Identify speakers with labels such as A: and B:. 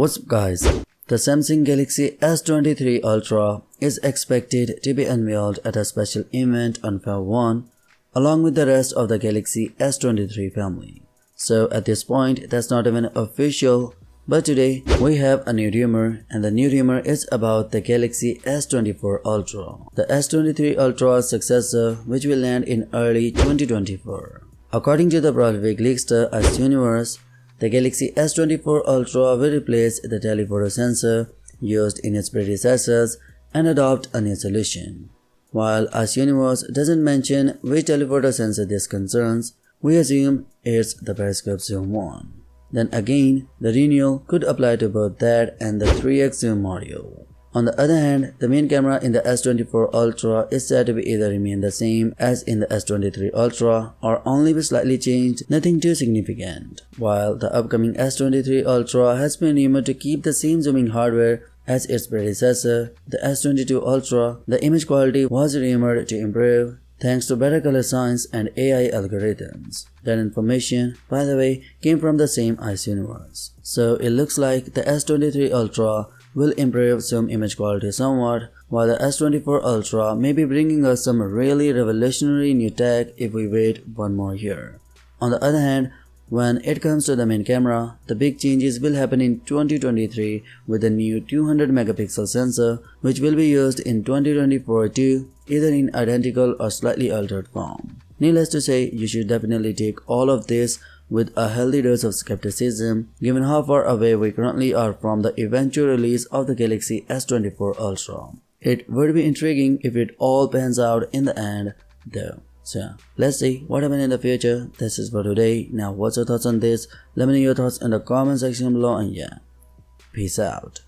A: What's up guys? The Samsung Galaxy S23 Ultra is expected to be unveiled at a special event on Feb 1 along with the rest of the Galaxy S23 family. So at this point that's not even official, but today we have a new rumor, and the new rumor is about the Galaxy S24 Ultra, the S23 Ultra's successor, which will land in early 2024. According to the prolific leakster S24, the Galaxy S24 Ultra will replace the telephoto sensor used in its predecessors and adopt a new solution. While S24 doesn't mention which telephoto sensor this concerns, we assume it's the periscope zoom one. Then again, the renewal could apply to both that and the 3x zoom module. On the other hand, the main camera in the S24 Ultra is said to be either remain the same as in the S23 Ultra or only be slightly changed, nothing too significant. While the upcoming S23 Ultra has been rumored to keep the same zooming hardware as its predecessor, the S22 Ultra, the image quality was rumored to improve thanks to better color science and AI algorithms. That information, by the way, came from the same S24. So it looks like the S23 Ultra will improve zoom image quality somewhat, while the S24 Ultra may be bringing us some really revolutionary new tech if we wait one more year. On the other hand, when it comes to the main camera, the big changes will happen in 2023 with the new 200 megapixel sensor, which will be used in 2024 too, either in identical or slightly altered form. Needless to say, you should definitely take all of this with a healthy dose of skepticism, given how far away we currently are from the eventual release of the Galaxy S24 Ultra. It would be intriguing if it all pans out in the end, though. So, let's see what happens in the future. This is for today. Now, what's your thoughts on this? Let me know your thoughts in the comment section below, and yeah, peace out.